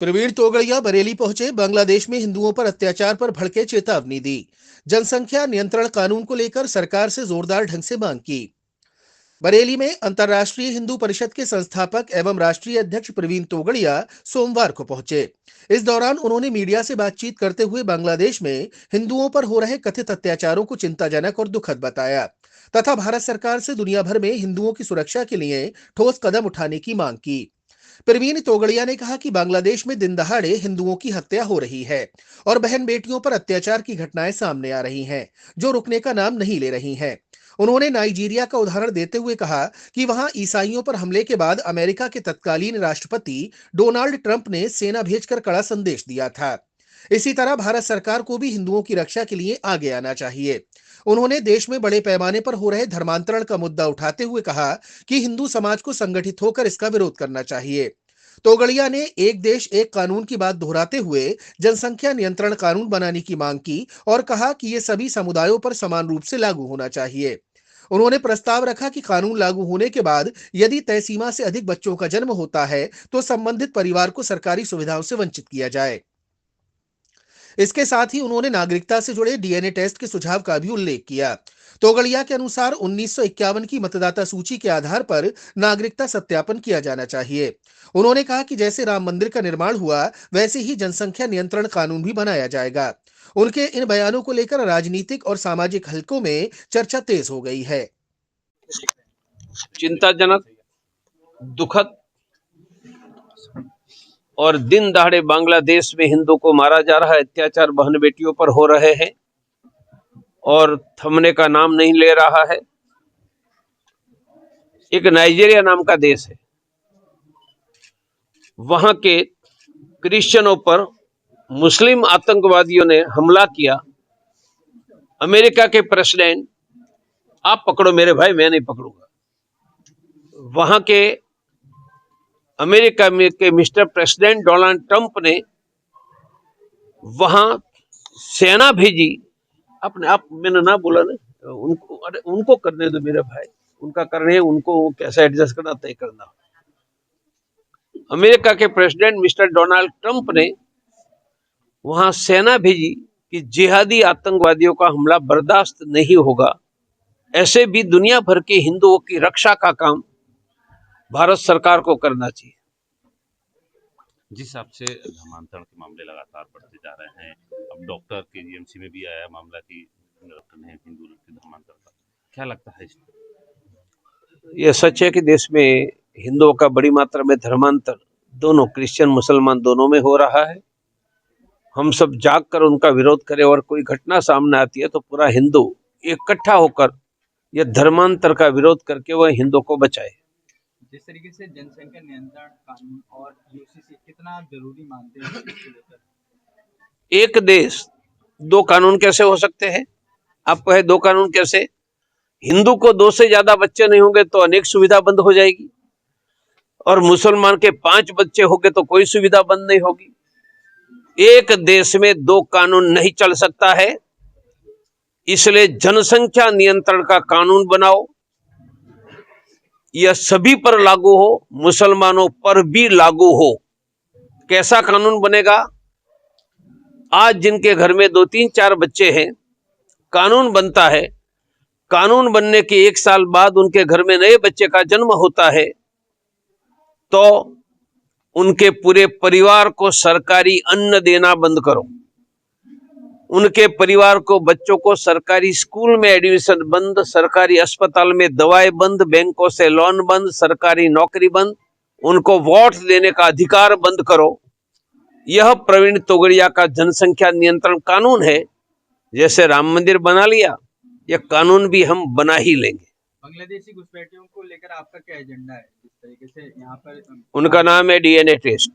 प्रवीण तोगड़िया बरेली पहुंचे, बांग्लादेश में हिंदुओं पर अत्याचार पर भड़के, चेतावनी दी। जनसंख्या नियंत्रण कानून को लेकर सरकार से जोरदार ढंग से मांग की। बरेली में अंतर्राष्ट्रीय हिंदू परिषद के संस्थापक एवं राष्ट्रीय अध्यक्ष प्रवीण तोगड़िया सोमवार को पहुंचे। इस दौरान उन्होंने मीडिया से बातचीत करते हुए बांग्लादेश में हिंदुओं पर हो रहे कथित अत्याचारों को चिंताजनक और दुखद बताया तथा भारत सरकार से दुनिया भर में हिंदुओं की सुरक्षा के लिए ठोस कदम उठाने की मांग की। प्रवीण तोगड़िया ने कहा कि बांग्लादेश में दिन दहाड़े हिंदुओं की हत्या हो रही है और बहन बेटियों पर अत्याचार की घटनाएं सामने आ रही हैं, जो रुकने का नाम नहीं ले रही हैं। उन्होंने नाइजीरिया का उदाहरण देते हुए कहा कि वहां ईसाइयों पर हमले के बाद अमेरिका के तत्कालीन राष्ट्रपति डोनाल्ड ट्रंप ने सेना भेजकर कड़ा संदेश दिया था। इसी तरह भारत सरकार को भी हिंदुओं की रक्षा के लिए आगे आना चाहिए। उन्होंने देश में बड़े पैमाने पर हो रहे धर्मांतरण का मुद्दा उठाते हुए कहा कि हिंदू समाज को संगठित होकर इसका विरोध करना चाहिए। तोगड़िया ने एक देश एक कानून की बात दोहराते हुए जनसंख्या नियंत्रण कानून बनाने की मांग की और कहा कि यह सभी समुदायों पर समान रूप से लागू होना चाहिए। उन्होंने प्रस्ताव रखा कि कानून लागू होने के बाद यदि तय सीमा से अधिक बच्चों का जन्म होता है तो संबंधित परिवार को सरकारी सुविधाओं से वंचित किया जाए। इसके साथ ही उन्होंने नागरिकता से जुड़े डीएनए टेस्ट के सुझाव का भी उल्लेख किया। तोगड़िया के अनुसार 1951 की मतदाता सूची के आधार पर नागरिकता सत्यापन किया जाना चाहिए। उन्होंने कहा कि जैसे राम मंदिर का निर्माण हुआ, वैसे ही जनसंख्या नियंत्रण कानून भी बनाया जाएगा। उनके इन बयानों को लेकर राजनीतिक और सामाजिक हलकों में चर्चा तेज हो गई है। चिंताजनक, दुखद और दिन दहाड़े बांग्लादेश में हिंदू को मारा जा रहा है, अत्याचार बहन बेटियों पर हो रहे हैं और थमने का नाम नहीं ले रहा है। एक नाइजीरिया नाम का देश है, वहां के क्रिश्चियनों पर मुस्लिम आतंकवादियों ने हमला किया। अमेरिका के प्रेसिडेंट, आप पकड़ो मेरे भाई, मैं नहीं पकड़ूंगा। वहां के अमेरिका में के मिस्टर प्रेसिडेंट डोनाल्ड ट्रंप ने वहां सेना भेजी। अपने आप मैंने ना बोला ना, उनको, अरे उनको करने दो मेरे भाई, उनका करने, उनको कैसा एडजस्ट करना तय करना। अमेरिका के प्रेसिडेंट मिस्टर डोनाल्ड ट्रंप ने वहां सेना भेजी कि जिहादी आतंकवादियों का हमला बर्दाश्त नहीं होगा। ऐसे भी दुनिया भर के हिंदुओं की रक्षा का काम भारत सरकार को करना चाहिए। जिस हिसाब से धर्मांतरण के मामले लगातार बढ़ते जा रहे हैं, अब डॉक्टर के जीएमसी में भी आया मामला कि डॉक्टर ने हिंदू के धर्मांतर का, क्या लगता है इसमें? यह सच है कि देश में हिंदुओं का बड़ी मात्रा में धर्मांतर दोनों क्रिश्चियन मुसलमान दोनों में हो रहा है। हम सब जाग कर उनका विरोध करें और कोई घटना सामने आती है तो पूरा हिंदू इकट्ठा होकर यह धर्मांतर का विरोध करके वह हिंदू को बचाए। जिस तरीके से जनसंख्या नियंत्रण कानून और यूसीसी कितना जरूरी मानते हैं इसको लेकर? एक देश दो कानून कैसे हो सकते हैं? आप कहे दो कानून कैसे? हिंदू को 2 से ज्यादा बच्चे नहीं होंगे तो अनेक सुविधा बंद हो जाएगी, और मुसलमान के 5 बच्चे होंगे तो कोई सुविधा बंद नहीं होगी। एक देश में 2 कानून नहीं चल सकता है, इसलिए जनसंख्या नियंत्रण का कानून बनाओ। यह सभी पर लागू हो, मुसलमानों पर भी लागू हो। कैसा कानून बनेगा? आज जिनके घर में 2, 3, 4 बच्चे हैं, कानून बनता है, कानून बनने के 1 साल बाद उनके घर में नए बच्चे का जन्म होता है तो उनके पूरे परिवार को सरकारी अन्न देना बंद करो। उनके परिवार को, बच्चों को सरकारी स्कूल में एडमिशन बंद, सरकारी अस्पताल में दवाएं बंद, बैंकों से लोन बंद, सरकारी नौकरी बंद, उनको वोट देने का अधिकार बंद करो। यह प्रवीण तोगड़िया का जनसंख्या नियंत्रण कानून है। जैसे राम मंदिर बना लिया, यह कानून भी हम बना ही लेंगे। बांग्लादेशी घुसपैठियों को लेकर आपका क्या एजेंडा है? जिस तरीके से यहाँ पर उनका नाम है डीएनए टेस्ट।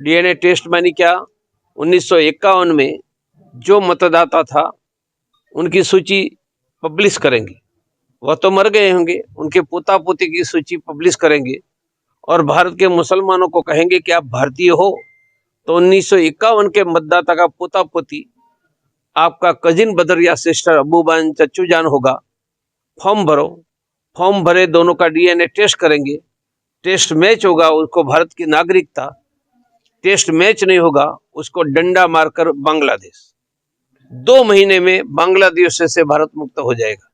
डीएनए टेस्ट मानी क्या? 1951 में जो मतदाता था उनकी सूची पब्लिश करेंगे। वह तो मर गए होंगे, उनके पोता पोती की सूची पब्लिश करेंगे और भारत के मुसलमानों को कहेंगे कि आप भारतीय हो तो 1951 के मतदाता का पोता पोती आपका कजिन ब्रदर या सिस्टर, अबूबान, चच्चू जान होगा। फॉर्म भरो, फॉर्म भरे, दोनों का डीएनए टेस्ट करेंगे, टेस्ट मैच होगा, उसको भारत की नागरिकता टेस्ट मैच नहीं होगा उसको डंडा मारकर बांग्लादेश 2 महीने में बांग्लादेश से भारत मुक्त हो जाएगा।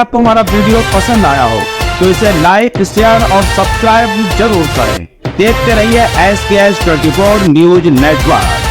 आपको हमारा वीडियो पसंद आया हो तो इसे लाइक, शेयर और सब्सक्राइब जरूर करें। देखते रहिए SKS 24 न्यूज नेटवर्क।